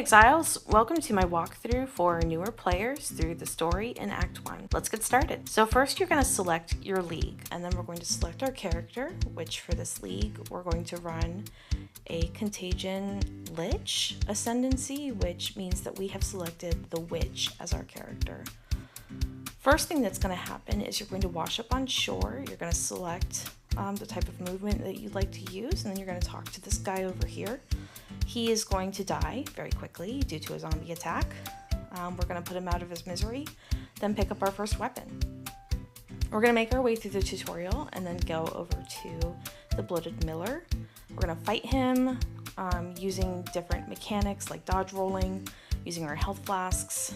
Exiles, welcome to my walkthrough for newer players through the story in Act 1. Let's get started. So first you're going to select your league, and then we're going to select our character, which for this league we're going to run a Contagion Lich Ascendancy, which means that we have selected the Witch as our character. First thing that's going to happen is you're going to wash up on shore. You're going to select the type of movement that you'd like to use, and then you're going to talk to this guy over here. He is going to die very quickly due to a zombie attack. We're going to put him out of his misery, then pick up our first weapon. We're going to make our way through the tutorial and then go over to the Bloated Miller. We're going to fight him using different mechanics like dodge rolling, using our health flasks,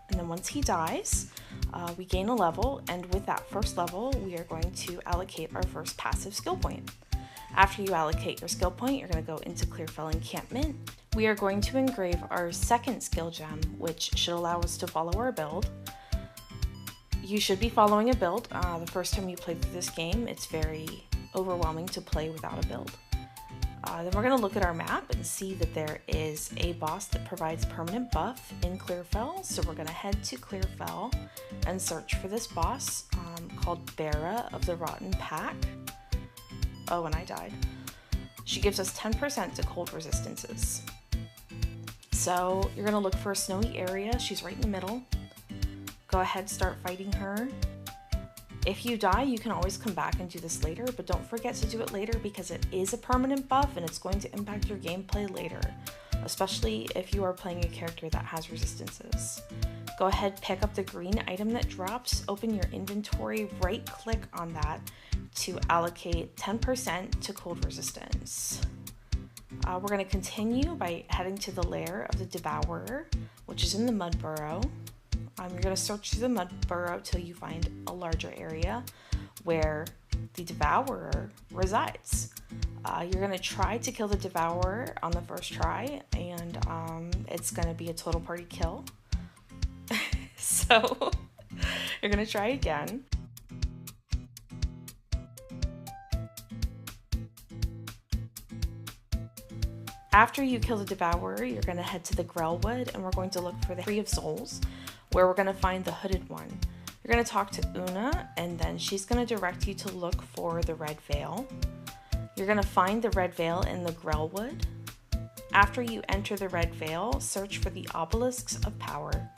and then once he dies, we gain a level, and with that first level, we are going to allocate our first passive skill point. After you allocate your skill point, you're going to go into Clearfell Encampment. We are going to engrave our second skill gem, which should allow us to follow our build. You should be following a build. The first time you play through this game, it's very overwhelming to play without a build. Then we're going to look at our map and see that there is a boss that provides permanent buff in Clearfell. So we're going to head to Clearfell and search for this boss called Bera of the Rotten Pack. Oh, and I died. She gives us 10% to cold resistances. So you're going to look for a snowy area. She's right in the middle. Go ahead, start fighting her. If you die, you can always come back and do this later, but don't forget to do it later because it is a permanent buff and it's going to impact your gameplay later, especially if you are playing a character that has resistances. Go ahead, pick up the green item that drops, open your inventory, right click on that to allocate 10% to cold resistance. We're going to continue by heading to the lair of the Devourer, which is in the Mud Burrow. You're going to search through the Mud Burrow till you find a larger area where the Devourer resides. You're going to try to kill the Devourer on the first try, and it's going to be a total party kill. So you're going to try again. After you kill the Devourer, you're going to head to the Grellwood, and we're going to look for the Tree of Souls, where we're going to find the Hooded One. You're going to talk to Una, and then she's going to direct you to look for the Red Veil. You're going to find the Red Veil in the Grellwood. After you enter the Red Veil, search for the Obelisks of Power.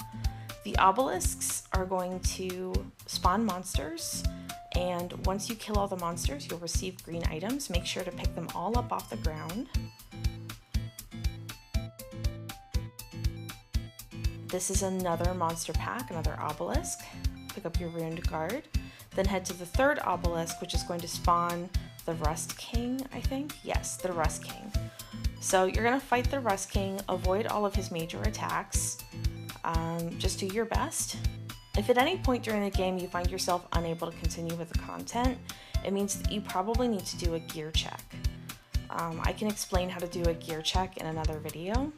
The obelisks are going to spawn monsters, and once you kill all the monsters, you'll receive green items. Make sure to pick them all up off the ground. This is another monster pack, another obelisk. Pick up your ruined guard. Then head to the third obelisk, which is going to spawn the Rust King, I think. Yes, the Rust King. So you're going to fight the Rust King, avoid all of his major attacks. Just do your best. If at any point during the game you find yourself unable to continue with the content, it means that you probably need to do a gear check. I can explain how to do a gear check in another video.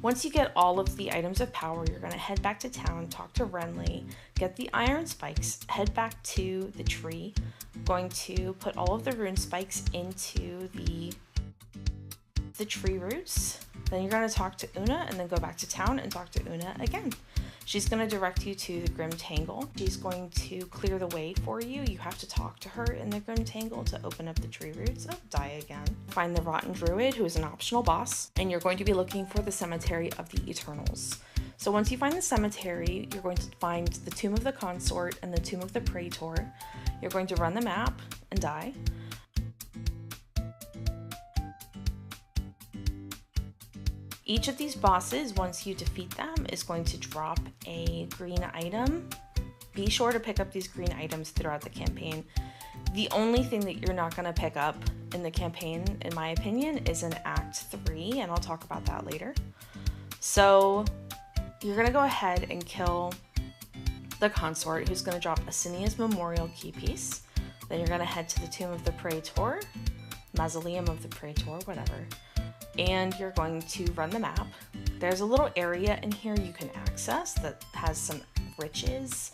Once you get all of the items of power, you're going to head back to town, talk to Renly, get the iron spikes, head back to the tree. I'm going to put all of the rune spikes into the tree roots. Then you're going to talk to Una and then go back to town and talk to Una again. She's going to direct you to the Grim Tangle. She's going to clear the way for you. You have to talk to her in the Grim Tangle to open up the tree roots. Oh, die again. Find the Rotten Druid, who is an optional boss, and you're going to be looking for the Cemetery of the Eternals. So once you find the cemetery, you're going to find the Tomb of the Consort and the Tomb of the Praetor. You're going to run the map and die. Each of these bosses, once you defeat them, is going to drop a green item. Be sure to pick up these green items throughout the campaign. The only thing that you're not going to pick up in the campaign, in my opinion, is in Act 3, and I'll talk about that later. So you're going to go ahead and kill the Consort, who's going to drop a Cinea's Memorial key piece. Then you're going to head to the Tomb of the Praetor, Mausoleum of the Praetor, whatever. And you're going to run the map. There's a little area in here you can access that has some riches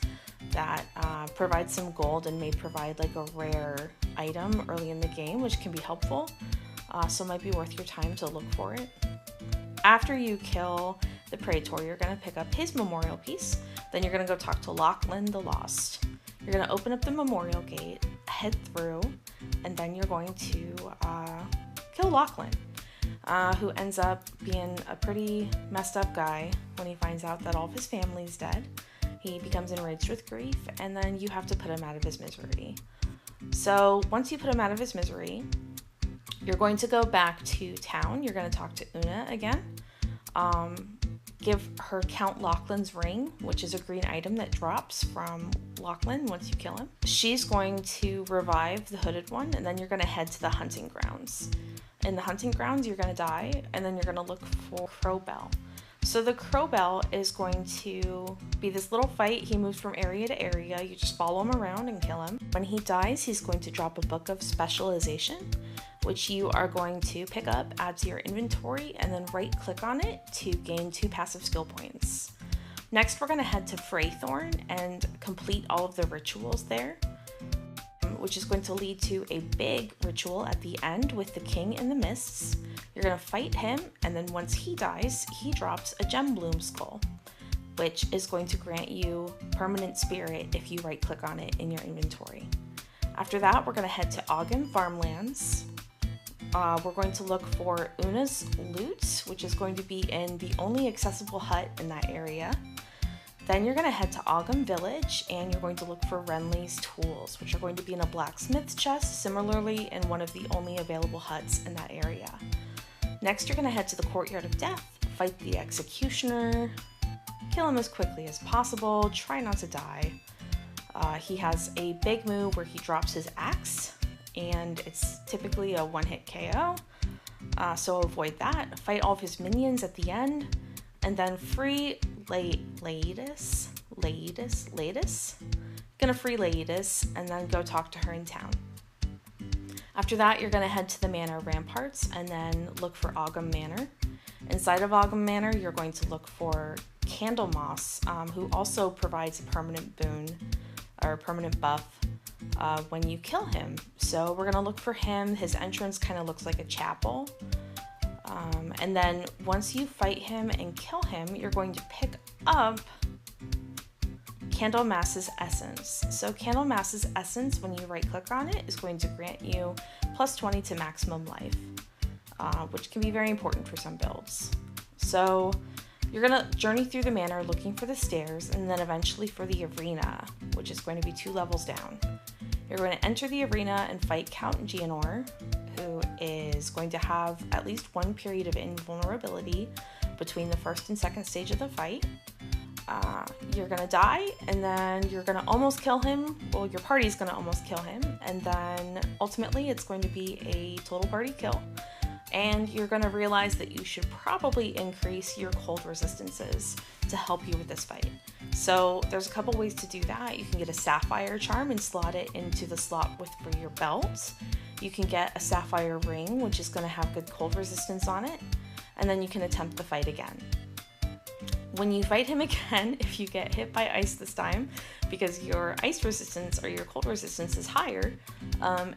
that provide some gold and may provide like a rare item early in the game, which can be helpful. So it might be worth your time to look for it. After you kill the Praetor, you're going to pick up his memorial piece. Then you're going to go talk to Lachlan the Lost. You're going to open up the memorial gate, head through, and then you're going to kill Lachlan, who ends up being a pretty messed up guy when he finds out that all of his family's dead. He becomes enraged with grief, and then you have to put him out of his misery. So once you put him out of his misery, you're going to go back to town. You're going to talk to Una again. Give her Count Lachlan's ring, which is a green item that drops from Lachlan once you kill him. She's going to revive the hooded one, and then you're going to head to the hunting grounds. In the hunting grounds, you're going to die, and then you're going to look for Crowbell. So the Crowbell is going to be this little fight. He moves from area to area. You just follow him around and kill him. When he dies, he's going to drop a book of specialization, which you are going to pick up, add to your inventory, and then right click on it to gain 2 passive skill points. Next, we're going to head to Freythorn and complete all of the rituals there, which is going to lead to a big ritual at the end with the King in the Mists. You're going to fight him, and then once he dies, he drops a Gem Bloom Skull, which is going to grant you permanent spirit if you right click on it in your inventory. After that, we're going to head to Ogden Farmlands. We're going to look for Una's loot, which is going to be in the only accessible hut in that area. Then you're going to head to Ogham Village, and you're going to look for Renly's tools, which are going to be in a blacksmith chest, similarly in one of the only available huts in that area. Next, you're going to head to the Courtyard of Death, fight the Executioner, kill him as quickly as possible, try not to die. He has a big move where he drops his axe, and it's typically a one-hit KO, so avoid that. Fight all of his minions at the end, and then free Laetus. Gonna free Laetus, and then go talk to her in town. After that, you're gonna head to the Manor Ramparts, and then look for Ogham Manor. Inside of Ogham Manor, you're going to look for Candlemoss, who also provides a permanent boon, or a permanent buff, when you kill him. So we're gonna look for him. His entrance kind of looks like a chapel. And then once you fight him and kill him, you're going to pick up Candlemass's Essence. So Candlemass's Essence, when you right click on it, is going to grant you plus 20 to maximum life, which can be very important for some builds. So you're gonna journey through the manor looking for the stairs, and then eventually for the arena, which is going to be 2 levels down. You're going to enter the arena and fight Count Geonor, who is going to have at least 1 period of invulnerability between the first and second stage of the fight. You're gonna die, and then you're gonna almost kill him. Well, your party's gonna almost kill him, and then ultimately it's going to be a total party kill. And you're gonna realize that you should probably increase your cold resistances to help you with this fight. So there's a couple ways to do that. You can get a Sapphire Charm and slot it into the slot for your belt. You can get a Sapphire Ring, which is gonna have good cold resistance on it, and then you can attempt the fight again. When you fight him again, if you get hit by ice this time, because your ice resistance or your cold resistance is higher,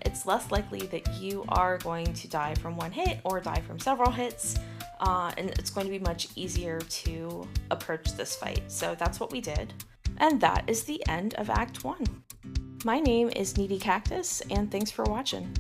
it's less likely that you are going to die from 1 hit or die from several hits, and it's going to be much easier to approach this fight. So that's what we did. And that is the end of Act 1. My name is NeedyCactus, and thanks for watching.